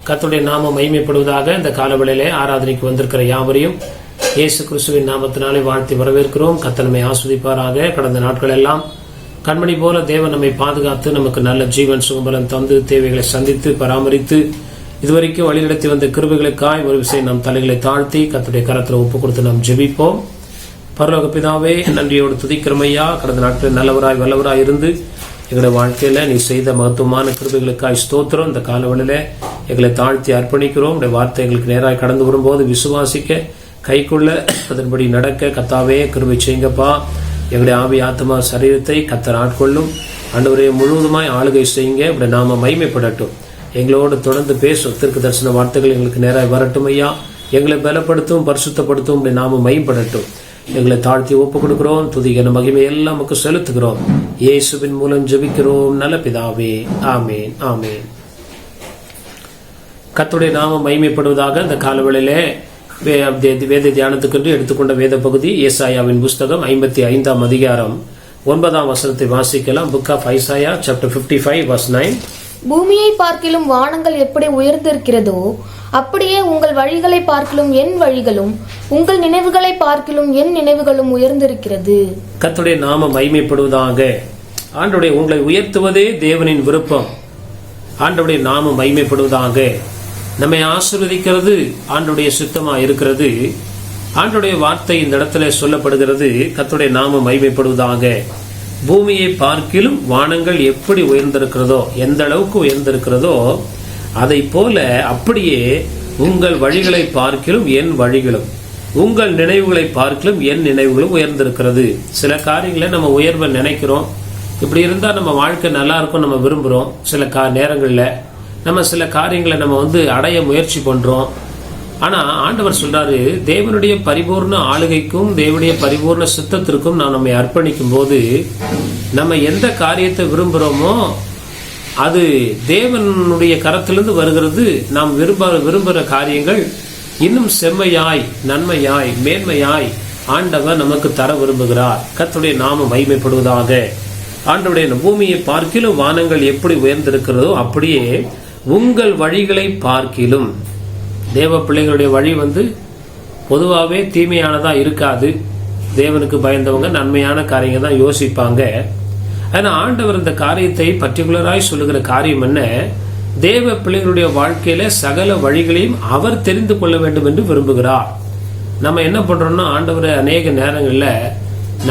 கர்த்தருடைய நாமம் மகிமைப்படுவதாக. இந்த காலவெளியிலே ஆராதனைக்கு வந்திருக்கிற யாவரையும் இயேசு கிறிஸ்துவின் நாமத்தினாலே வாழ்த்தி வரவேற்கிறோம். கர்த்தர் நம்மை ஆஸ்வதிப்பாராக. கடந்த நாட்கள் எல்லாம் கண்மணி போல தேவன் நம்மை பாதுகாத்து நமக்கு நல்ல ஜீவன் சுகபலம் தந்து தேவைகளை சந்தித்து பராமரித்து இதுவரைக்கும் வழிநடத்தி வந்த கிருபைகளுக்காய் ஒரு விஷயம் நம் தலைகளை தாழ்த்தி கர்த்தருடைய கரத்தில் ஒப்பு கொடுத்து நாம் ஜெபிப்போம். பரலோக பிதாவே, நன்றியோடு துதிக்கிறமையா. கடந்த நாட்களில் நல்லவராய் வல்லவராய் இருந்து எங்களுடைய வாழ்க்கையில நீ செய்த மகத்துவமான கிருபைகளுக்காய் ஸ்தோத்திரம். இந்த காலவெளியில எங்களை தாழ்த்தி அர்ப்பணிக்கிறோம். உடைய வார்த்தை எங்களுக்கு நேராக கடந்து வரும்போது விசுவாசிக்க கைக்குள்ள அதன்படி நடக்க கர்த்தாவே கிருபை செய்யுங்கப்பா. எங்களுடைய ஆவி ஆத்மா சரீரத்தை கர்த்தர் ஆட்கொள்ளும். ஆண்டவரே முழுவதுமாய் ஆளுகை செய்யுங்க. இப்படி நாம மகிமைப்படட்டும். எங்களோடு தொடர்ந்து பேசும் தீர்க்க தரிசன வார்த்தைகள் எங்களுக்கு நேராக வரட்டும் ஐயா. எங்களை பலப்படுத்தும், பரிசுத்தப்படுத்தும். இப்படி நாம மகிமைப்படட்டும். எங்களை தாழ்த்தி ஒப்பு கொடுக்கிறோம். துதிகன மகிமை எல்லாம் நமக்கு செலுத்துகிறோம். இயேசுவின் மூலம் ஜெபிக்கிறோம் நல்ல பிதாவே, ஆமேன் ஆமேன். கர்த்தருடைய நாமம் மகிமைப்படுவதாக. இந்த காலவெளியிலே வேத தியானத்துக்கென்று எடுத்துக்கொண்ட வேத பகுதி ஏசாயாவின் புஸ்தகம் 55ஆம் அதிகாரம் 9ஆம் வசனத்தை வாசிக்கலாம். Book of Isaiah chapter 55 verse 9. பூமியை பார்க்கிலும் வானங்கள் எப்படி உயர்ந்திருக்கிறதோ அப்படியே உங்கள் வழிகளை பார்க்கிலும் என் வழிகளும் உங்கள் நினைவுகளை பார்க்கிலும் என் நினைவுகளும் உயர்ந்திருக்கிறது. கர்த்தருடைய நாமம் மகிமைப்படுவதாக. ஆண்டவருடைய உங்களை உயர்த்துவதே தேவனின் விருப்பம். ஆண்டவருடைய நாமம் மகிமைப்படுவதாக. நம்மை ஆசீர்வதிக்கிறது ஆண்டவருடைய சித்தமா இருக்கிறது. ஆண்டவருடைய வார்த்தை இந்த இடத்துல சொல்லப்படுகிறது. கர்த்தருடைய நாமம் மகிமைப்படுவதாக. பூமியை பார்க்கிலும் வானங்கள் எப்படி உயர்ந்திருக்கிறதோ, எந்த அளவுக்கு உயர்ந்திருக்கிறதோ அதை போல அப்படியே உங்கள் வழிகளை பார்க்கிலும் என் வழிகளும் உங்கள் நினைவுகளை பார்க்கிலும் என் நினைவுகளும் உயர்ந்திருக்கிறது. சில காரியங்களை நம்ம உயர்வை நினைக்கிறோம். இப்படி இருந்தா நம்ம வாழ்க்கை நல்லா இருக்கும் நம்ம விரும்புறோம். சில நேரங்கள்ல நம்ம சில காரியங்களை நம்ம அடைய முயற்சி பண்றோம். ஆனா ஆண்டவர் சொல்றாரு, தேவனுடைய பரிபூர்ண ஆளுகைக்கும் தேவனுடைய பரிபூர்ண சித்தத்திற்கும் நாம் நம்மை அர்ப்பணிக்கும் போது நம்ம எந்த காரியத்தை விரும்புறோமோ அது தேவனுடைய கரத்திலிருந்து வருகிறது. நாம் விரும்புகிற காரியங்கள் இன்னும் செம்மையாய், நன்மையாய், மேன்மையாய் ஆண்டவர் நமக்கு தர விரும்புகிறார். கர்த்தருடைய நாமம் மகிமைப்படுவதாக. ஆண்டவருடைய பூமியை பார்க்கிலும் வானங்கள் எப்படி உயர்ந்திருக்கிறதோ அப்படியே உங்கள் வழிகளை பார்க்கிலும். தேவ பிள்ளைகளுடைய வழி பொதுவாகவே தீமையானதா இருக்காது. தேவனுக்கு பயந்தவங்க நன்மையான காரியங்கள் தான் யோசிப்பாங்க. ஆனா ஆண்டவர் இந்த காரியத்தை பர்டிகுலராய் சொல்லுகிற காரியம் என்ன? தேவ பிள்ளைகளுடைய வாழ்க்கையில சகல வழிகளையும் அவர் தெரிந்து கொள்ள வேண்டும் என்று விரும்புகிறார். நம்ம என்ன பண்றோம்னா, ஆண்டவரை அநேக நேரங்கள்ல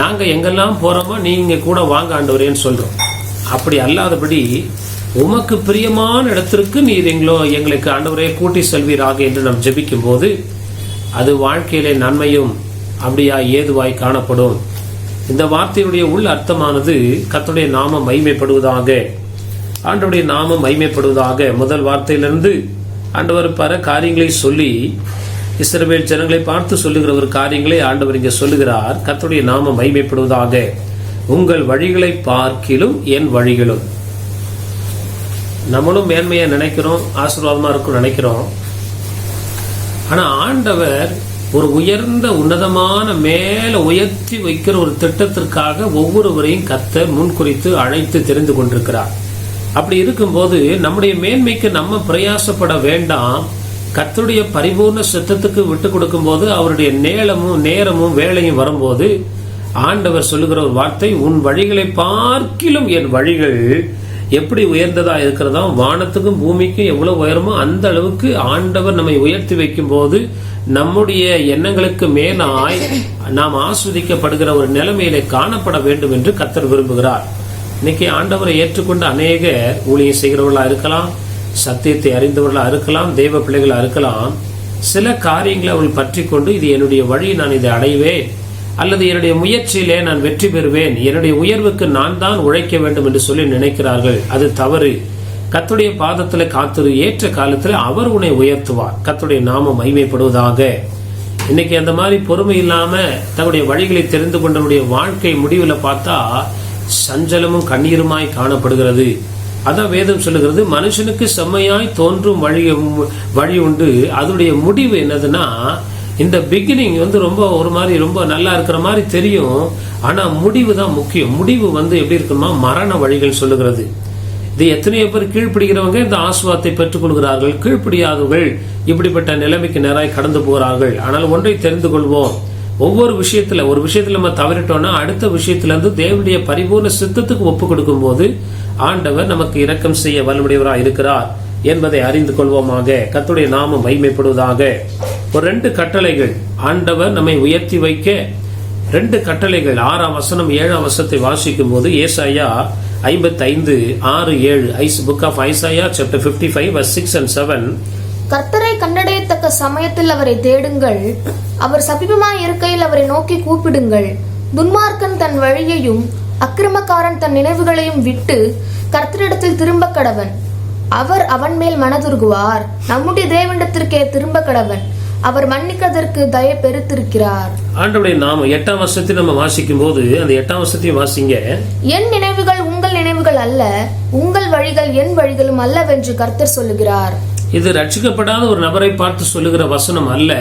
நாங்க எங்கெல்லாம் போறோமோ நீங்க கூட வாங்க ஆண்டவரேன்னு சொல்றோம். அப்படி அல்லாதபடி உமக்கு பிரியமான இடத்திற்கு நீர் எங்களுக்கு ஆண்டவரே கூட்டி செல்வீராக என்று நாம் ஜெபிக்கும் போது அது வாழ்க்கையிலே நன்மையும் அப்படியா ஏதுவாய் காணப்படும். இந்த வார்த்தையுடைய உள் அர்த்தமானது கர்த்தருடைய நாமம் மகிமைப்படுவதாக. ஆண்டவருடைய நாமம் மகிமைப்படுவதாக. முதல் வார்த்தையிலிருந்து ஆண்டவர் பல காரியங்களை சொல்லி இஸ்ரவேல் ஜனங்களை பார்த்து சொல்லுகிற ஒரு காரியங்களை ஆண்டவர் இங்கே சொல்லுகிறார். கர்த்தருடைய நாமம் மகிமைப்படுவதாக. உங்கள் வழிகளை பார்க்கிலும் என் வழிகளும். நம்மளும் மேன்மையா நினைக்கிறோம், ஆசீர்வாதமா இருக்கும் நினைக்கிறோம். ஆனா ஆண்டவர் ஒரு உயர்ந்த உன்னதமான மேல உயர்த்தி வைக்கிற ஒரு திட்டத்திற்காக ஒவ்வொருவரையும் கர்த்தர் முன்குறித்து அழைத்து தெரிந்து கொண்டிருக்கிறார். அப்படி இருக்கும்போது நம்முடைய மேன்மைக்கு நம்ம பிரயாசப்பட வேண்டாம். கர்த்தருடைய பரிபூர்ண சித்தத்துக்கு விட்டு கொடுக்கும் போது அவருடைய நேரமும் வேலையும் வரும்போது ஆண்டவர் சொல்லுகிற ஒரு வார்த்தை, உன் வழிகளை பார்க்கிலும் என் வழிகள் எப்படி உயர்ந்ததா இருக்கிறதோ, வானத்துக்கும் பூமிக்கும் எவ்வளவு உயரமோ அந்த அளவுக்கு ஆண்டவர் நம்மை உயர்த்தி வைக்கும் போது நம்முடைய எண்ணங்களுக்கு மேலாய் நாம் ஆஸ்வதிக்கப்படுகிற ஒரு நிலைமையில காணப்பட வேண்டும் என்று கர்த்தர் விரும்புகிறார். இன்னைக்கு ஆண்டவரை ஏற்றுக்கொண்டு அநேக ஊழியம் செய்கிறவர்களா இருக்கலாம், சத்தியத்தை அறிந்தவர்களா இருக்கலாம், தெய்வ பிள்ளைகளா இருக்கலாம். சில காரியங்களை அவர்கள் பற்றி கொண்டு இது என்னுடைய வழி, நான் இதை அடைவேன், அல்லது என்னுடைய முயற்சியிலே நான் வெற்றி பெறுவேன், என்னுடைய உயர்வுக்கு நான் தான் உழைக்க வேண்டும் என்று சொல்லி நினைக்கிறார்கள். அது தவறு. கர்த்தருடைய பாதத்துல காத்திரு, ஏற்ற காலத்துல அவர் உன்னை உயர்த்துவார். கர்த்தருடைய நாமம் மகிமைப்படுவதாக. இன்னைக்கு அந்த மாதிரி பொறுமை இல்லாம தன்னுடைய வழிகளை தெரிந்து கொண்டவருடைய வாழ்க்கை முடிவுல பார்த்தா சஞ்சலமும் கண்ணீருமாய் காணப்படுகிறது. அதான் வேதம் சொல்லுகிறது, மனுஷனுக்கு செம்மையாய் தோன்றும் வழி உண்டு, அதனுடைய முடிவு என்னதுன்னா இந்த பிகினிங் ரொம்ப ஒரு மாதிரி ரொம்ப நல்லா இருக்கிற மாதிரி தெரியும். ஆனா முடிவு தான் முக்கியம். முடிவு எப்படி இருக்குமா, மரண வழிகள் சொல்லுகிறது. இது எத்தனையோ பேர் கீழ்ப்படுகிறவங்க இந்த ஆசீர்வாதத்தை பெற்றுக் கொள்கிறார்கள், கீழ்ப்படியாதவர்கள் இப்படிப்பட்ட நிலைமைக்கு நேராய் கடந்து போகிறார்கள். ஆனால் ஒன்றை தெரிந்து கொள்வோம், ஒவ்வொரு விஷயத்துல ஒரு விஷயத்துல நம்ம தவறிட்டோம்னா அடுத்த விஷயத்துல இருந்து தேவனுடைய பரிபூர்ண சித்தத்துக்கு ஒப்பு கொடுக்கும் போது ஆண்டவர் நமக்கு இரக்கம் செய்ய வல்லமையுடையவராய் இருக்கிறார் என்பதை அறிந்து கொள்வோமாக. கர்த்தருடைய நாமம் மகிமைப்படுவதாக. ஒரு 2 கட்டளைகள் ஆண்டவர் நம்மை உயர்த்தி வைக்க 2 கட்டளைகள் 6ஆம் வசனம் 7ஆம் வசனத்தை வாசிக்கும் போது ஏசாயா 55:6-7 book of Isaiah chapter 55 verse 6 and 7. கர்த்தரை கண்டடையத்தக்க சமயத்தில் அவரை தேடுங்கள், அவர் சமீபமாய் இருக்கையில் அவரை நோக்கி கூப்பிடுங்கள். துன்மார்க்கன் தன் வழியையும் அக்கிரமக்காரன் தன் நினைவுகளையும் விட்டு கர்த்தரிடத்தில் திரும்ப கடவன். அவர் அவன் மேல் மனதுருகுவார். நம்முடைய தேவனிடத்திற்கே திரும்ப கடவன். அவர் மன்னிக்கதற்கு தயை பெருத்திருக்கிறார். ஆண்டவருடைய நாமம் 8ஆம் வசனத்தை நம்ம வாசிக்கும் போது அந்த 8ஆம் வசனத்தையும் வாசிங்க. என் நினைவுகள் உங்கள் நினைவுகள் அல்ல, உங்கள் வழிகள் என் வழிகளும் அல்லவென்று கர்த்தர் சொல்லுகிறார். இது ரட்சிக்கப்படாத ஒரு நபரை பார்த்து சொல்லுகிற வசனம் அல்ல,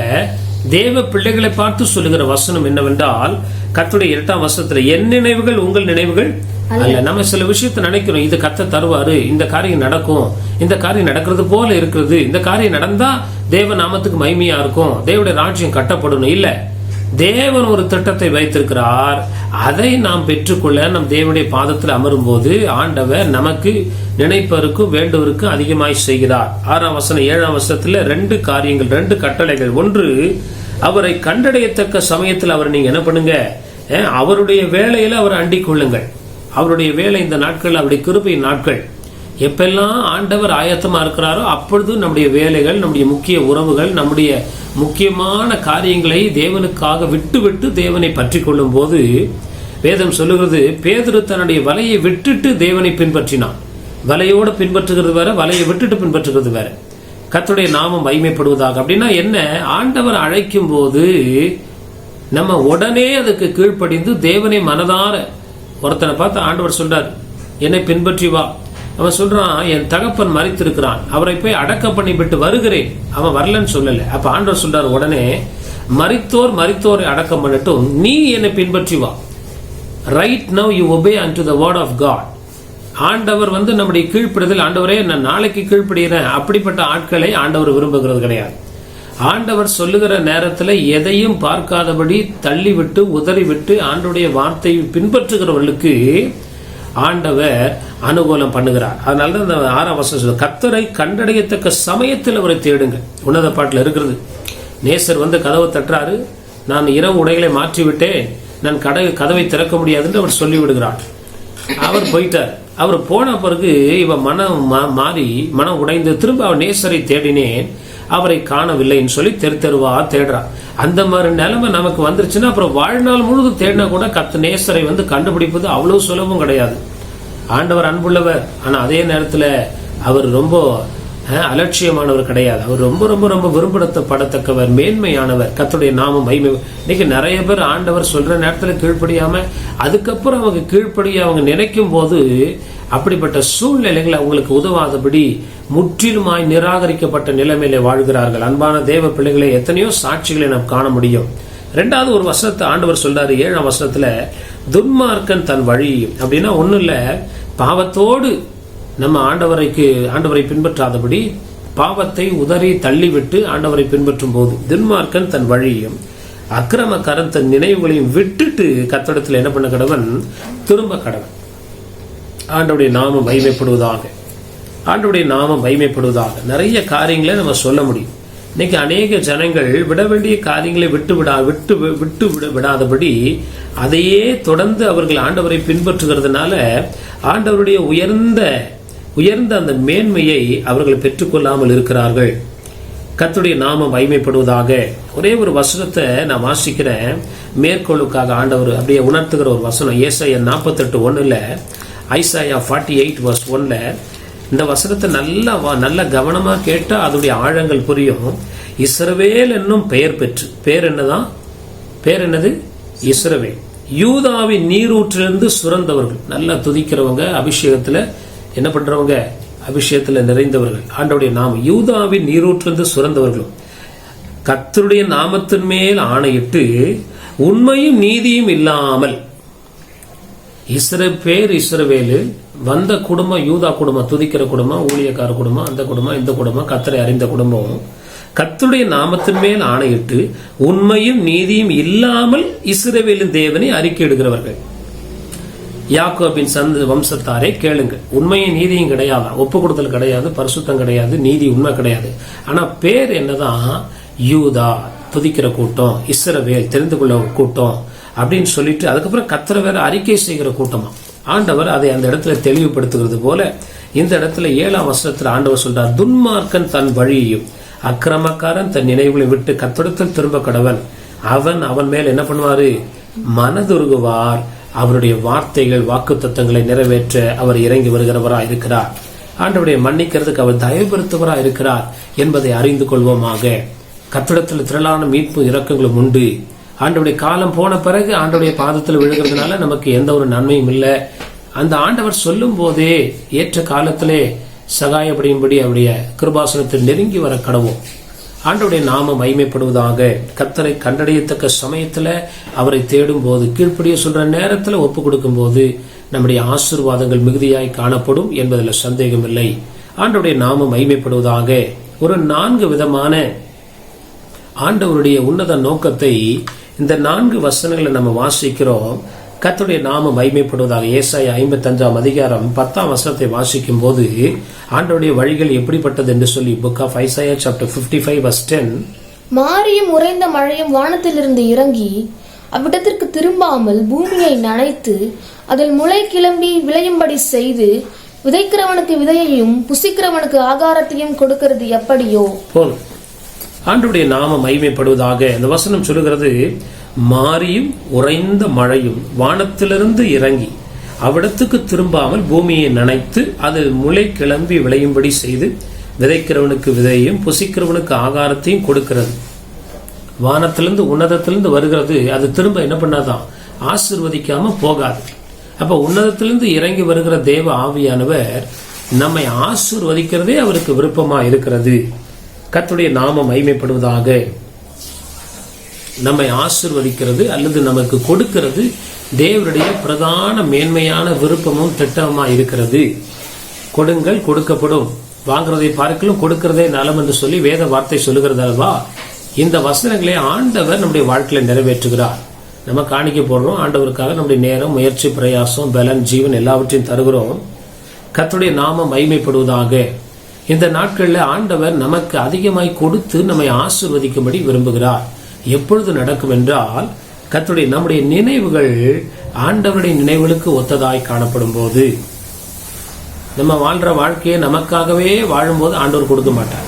தேவ பிள்ளைகளை பார்த்து சொல்லுகிற வசனம் என்னவென்றால் கர்த்தருடைய 8ஆம் வசனத்துல என் நினைவுகள் உங்கள் நினைவுகள் அல்ல. நம்ம சில விஷயத்தை நினைக்கிறோம், இது கர்த்தர் தருவாரு, இந்த காரியம் நடக்கும், இந்த காரியம் நடக்கிறது போல இருக்கிறது, இந்த காரியம் நடந்தா தேவ நாமத்துக்கு மகிமையா இருக்கும், தேவனுடைய ராஜ்யம் கட்டப்படணும். இல்ல, தேவன் ஒரு திட்டத்தை வைத்திருக்கிறார். அதை நாம் பெற்றுக்கொள்ள நம் தேவனுடைய பாதத்தில் அமரும் போது ஆண்டவர் நமக்கு நினைப்பவருக்கும் வேண்டுவருக்கும் அதிகமாய் செய்கிறார். 6ஆம் வசனம் 7ஆம் வசனத்துல 2 காரியங்கள், 2 கட்டளைகள். ஒன்று, அவரை கண்டடையத்தக்க சமயத்தில் அவர் நீங்க என்ன பண்ணுங்க, அவருடைய வேலையில அவர் அண்டிக் கொள்ளுங்கள். அவருடைய வேலை இந்த நாட்கள் அவருடைய கிருபையின் நாட்கள். எப்பெல்லாம் ஆண்டவர் ஆயத்தமா இருக்கிறாரோ அப்பொழுது நம்முடைய வேலைகள், நம்முடைய முக்கிய உறவுகள், நம்முடைய முக்கியமான காரியங்களை தேவனுக்காக விட்டு விட்டு தேவனை பற்றி கொள்ளும் போது வேதம் சொல்லுகிறது, பேதுரு தன்னுடைய வலையை விட்டுட்டு தேவனை பின்பற்றினான். வலையோடு பின்பற்றுகிறது வேற, வலையை விட்டுட்டு பின்பற்றுகிறது வேற. கர்த்தருடைய நாமம் மகிமைப்படுவதாக. அப்படின்னா என்ன, ஆண்டவர் அழைக்கும் போது நம்ம உடனே அதுக்கு கீழ்ப்படிந்து தேவனை மனதார, ஒருத்தனை பார்த்து ஆண்டவர் சொல்றார் என்னை பின்பற்றி வா. அவன் சொல்றான் என் தகப்பன் மரித்திருக்கிறான், அவரை போய் அடக்கம் பண்ணி விட்டு வருகிறேன். அவன் வரலன்னு சொல்லல. அப்ப ஆண்டவர் சொல்றார் உடனே, மரித்தோரை அடக்கம் பண்ணட்டும், நீ என்னை பின்பற்றி வா. Right now you obey unto the word of God. ஆண்டவர் நம்முடைய கீழ்ப்படுதல், ஆண்டவரே நான் நாளைக்கு கீழ்ப்படுகிறேன், அப்படிப்பட்ட ஆட்களை ஆண்டவர் விரும்புகிறது கிடையாது. ஆண்டவர் சொல்லுகிற நேரத்தில் எதையும் பார்க்காதபடி தள்ளிவிட்டு உதறிவிட்டு ஆண்டவருடைய வார்த்தையை பின்பற்றுகிறவர்களுக்கு ஆண்டவர் அனுகூலம் பண்ணுகிறார். அதனால தான் 6ஆம் வசனம் கர்த்தரை கண்டடையத்தக்க சமயத்தில் அவரை தேடுங்க. உன்னத பாட்டில் இருக்கிறது, நேசர் கதவை தட்டுறாரு, நான் இரவு உடைகளை மாற்றி விட்டேன், நான் கதவை திறக்க முடியாதுன்னு அவர் சொல்லி விடுகிறார். அவர் போயிட்டார். அவர் போன பிறகு இவன் மனம் மாறி மனம் உடைந்து திரும்ப அவர் நேசரை தேடினேன், அவரை காணவில்லைன்னு சொல்லி தெருவா தேடுறான். அந்த மாதிரி நிலைமை நமக்கு வந்துருச்சுன்னா அப்புறம் வாழ்நாள் முழுவதும் தேடினா கூட நேசரை கண்டுபிடிப்பது அவ்வளவு சுலபம் கிடையாது. ஆண்டவர் அன்புள்ளவர், ஆனா அதே நேரத்துல அவர் ரொம்ப அலட்சியமானவர் கிடையாது. அவர் ரொம்ப ரொம்ப ரொம்ப விரும்பப்படத்தக்கவர், மேன்மையானவர். கர்த்தருடைய நாமம் மகிமை. இன்னைக்கு நிறைய பேர் ஆண்டவர் சொல்ற நேரத்துல கீழ்ப்படியாம அதுக்கப்புறம் அவங்க கீழ்ப்படிய அவங்க நினைக்கும் போது அப்படிப்பட்ட சூழ்நிலைகள் அவங்களுக்கு உதவாதபடி முற்றிலுமாய் நிராகரிக்கப்பட்ட நிலைமையில வாழ்கிறார்கள். அன்பான தேவ பிள்ளைகளை எத்தனையோ சாட்சிகளை நாம் காண முடியும். 2வது ஒரு வசனத்தை ஆண்டவர் சொல்றாரு 7ஆம் வசனத்துல, துன்மார்க்கன் தன் வழி. அப்படின்னா ஒண்ணும் இல்ல, பாவத்தோடு நம்ம ஆண்டவரை பின்பற்றாதபடி பாவத்தை உதறி தள்ளிவிட்டு ஆண்டவரை பின்பற்றும் போது, துன்மார்க்கன் தன் வழியையும் அக்கிரமக்காரன் தன் நினைவுகளையும் விட்டுட்டு கர்த்தரிடத்தில் என்ன பண்ண கடவன், திரும்ப கடவன். ஆண்டவருடைய நாமம் மகிமைப்படுவதாக. ஆண்டவருடைய நாமம் மகிமைப்படுவதாக. நிறைய காரியங்களை நம்ம சொல்ல முடியும். இன்னைக்கு அநேக ஜனங்கள் விட வேண்டிய காரியங்களை விட்டு விடாதபடி அதையே தொடர்ந்து அவர்கள் ஆண்டவரை பின்பற்றுகிறதுனால ஆண்டவருடைய உயர்ந்த அந்த மேன்மையை அவர்கள் பெற்றுக்கொள்ளாமல் இருக்கிறார்கள். கர்த்தருடைய நாமம் மகிமைப்படுவதாக. ஒரே ஒரு வசனத்தை நான் வாசிக்கிறேன், மேற்கோளுக்காக ஆண்டவர் அப்படியே உணர்த்துகிற ஒரு வசனம். ஏசாயா 48:1 ஐசாயா 48 verse 1 இந்த வசனத்தை நல்ல கவனமா கேட்டா அதோடைய ஆழங்கள் புரியும். இஸ்ரவேல் என்னும் பெயர் பெற்று, பேர் என்னது, இஸ்ரவேல், யூதாவின் நீரூற்றிலிருந்து சுரந்தவர்கள், நல்லா துதிக்கிறவங்க, அபிஷேகத்துல என்ன பண்றவங்க, அபிஷேகத்துல நிறைந்தவர்கள். ஆண்டவருடைய நாமம், யூதாவின் நீரூற்றிலிருந்து சுரந்தவர்களும் கர்த்தருடைய நாமத்தின் மேல் ஆணையிட்டு உண்மையும் நீதியும் இல்லாமல் இஸ்ரவேலு வந்த குடும்பம் யூதா குடும்பம், துதிக்கிற குடும்பம், ஊழியக்கார குடும்பம், அந்த குடும்பம், இந்த குடும்பம், கர்த்தரை அறிந்த குடும்பம் கர்த்தருடைய நாமத்தின் மேல் ஆணையிட்டு உண்மையும் நீதியும் இல்லாமல் இஸ்ரவேலின் தேவனை அறிக்கையிடுகிறவர்கள். யாக்கோபின் வம்சத்தாரே கேளுங்க, உண்மையும் நீதியும் கிடையாது, ஒப்பு கொடுத்தல் கிடையாது, பரிசுத்தம் கிடையாது, நீதி உண்மை கிடையாது. ஆனா பேர் என்னதான்? யூதா, துதிக்கிற கூட்டம், இஸ்ரவேல், தெரிந்து கொள்ள கூட்டம் அப்படின்னு சொல்லிட்டு அதுக்கப்புறம் கர்த்தரை வேற அறிக்கை செய்கிற கூட்டமா. ஆண்டவர் அதை அந்த இடத்துல தெளிவுபடுத்துகிறது போல இந்த இடத்துல 7ஆம் வசனத்துல ஆண்டவர் சொல்றார், துன்மார்க்கன் தன் வழியையும் அக்கிரமக்காரன் தன் நினைவுகளை விட்டு கர்த்தரிடத்தில் திரும்ப கடவன். அவன் மேல் என்ன பண்ணுவாரு? மனதுருகுவார். அவருடைய வார்த்தைகள் வாக்கு தத்தங்களை நிறைவேற்ற அவர் இறங்கி வருகிறவராய் இருக்கிறார். ஆண்டவருடைய மன்னிக்கிறதுக்கு அவர் தயவுபடுத்துவராய் இருக்கிறார் என்பதை அறிந்து கொள்வோமாக. கர்த்தரிடத்தில் திரளான மீட்பு இரக்கங்களும் உண்டு. ஆண்டவருடைய காலம் போன பிறகு ஆண்டவருடைய பாதத்தில் விழுகிறதுனால நமக்கு எந்த ஒரு நன்மையும் இல்லை. அந்த ஆண்டவர் சொல்லும் போதே ஏற்ற காலத்திலே சகாயப்படியும்படி அவருடைய கிருபாசனத்தில் நெருங்கி வர கடவோம். ஆண்டவருடைய நாமம் மகிமைப்படுவதாக. கர்த்தரை கண்டடையத்தக்க சமயத்துல அவரை தேடும் போது, கீழ்ப்படிய சொல்ற நேரத்துல ஒப்பு கொடுக்கும் போது நம்முடைய ஆசீர்வாதங்கள் மிகுதியாய் காணப்படும் என்பதில் சந்தேகம் இல்லை. ஆண்டவருடைய நாமம் மகிமைப்படுவதாக. ஒரு 4 விதமான ஆண்டவருடைய உன்னத நோக்கத்தை இந்த 4 வசனங்களை நம்ம வாசிக்கிறோம். கர்த்தருடைய நாமம் மகிமைப்படுவதாக. ஏசாயா 55ஆம் அதிகாரம் 10ஆம் வசனத்தை வாசிக்கும் போது ஆண்டவருடைய வழிகள் எப்படிப்பட்டது என்று சொல்லி book of Isaiah chapter 55 verse 10, மாரியும் உறைந்த மழையும் வானத்திலிருந்து இறங்கி அவ்விடத்திற்கு திரும்பாமல் பூமியை நனைத்து அதில் முளை கிளம்பி விளையும்படி செய்து விதைக்கிறவனுக்கு விதையையும் புசிக்கிறவனுக்கு ஆகாரத்தையும் கொடுக்கிறது எப்படியோ போதும். ஆண்டவருடைய நாமம் மகிமைப்படுவதாக. இந்த வசனம் சொல்லுகிறது, மாரியும் உறைந்த மழையும் வானத்திலிருந்து இறங்கி அவ்விடத்துக்கு திரும்பாமல் பூமியை நனைத்து அதில் முளை கிளம்பி விளையும்படி செய்து விதைக்கிறவனுக்கு விதையையும் புசிக்கிறவனுக்கு ஆகாரத்தையும் கொடுக்கிறது. வானத்திலிருந்து உன்னதத்திலிருந்து வருகிறது, அது திரும்ப என்ன பண்ணாதான்? ஆசீர்வதிக்காம போகாது. அப்ப உன்னதத்திலிருந்து இறங்கி வருகிற தேவ ஆவியானவர் நம்மை ஆசீர்வதிக்கிறதே அவருக்கு விருப்பமா இருக்கிறது. கர்த்தருடைய நாமம் மகிமைப்படுவதாக. நம்மை ஆசீர்வதிக்கிறது அல்லது நமக்கு கொடுக்கிறது தேவனுடைய பிரதான மேன்மையான விருப்பமும் திட்டமா இருக்கிறது. கொடுங்கள் கொடுக்கப்படும், வாங்குறதை பார்க்கலும் கொடுக்கிறதே நலம் என்று சொல்லி வேத வார்த்தை சொல்லுகிறது அல்லவா? இந்த வசனங்களை ஆண்டவர் நம்முடைய வாழ்க்கையில நிறைவேற்றுகிறார். நம்ம காணிக்க போடுறோம், ஆண்டவருக்காக நம்முடைய நேரம், முயற்சி, பிரயாசம், பலன், ஜீவன் எல்லாவற்றையும் தருகிறோம். கர்த்தருடைய நாமம் மகிமைப்படுவதாக. இந்த நாட்கள்ல ஆண்டவர் நமக்கு அதிகமாய் கொடுத்து நம்மை ஆசீர்வதிக்கும்படி விரும்புகிறார். எப்பொழுது நடக்கும் என்றால், கர்த்தருடைய நம்முடைய நினைவுகள் ஆண்டவருடைய நினைவுகளுக்கு ஒத்ததாய் காணப்படும் போது. நம்ம வாழ்ற வாழ்க்கையை நமக்காகவே வாழும்போது ஆண்டவர் கொடுக்க மாட்டார்.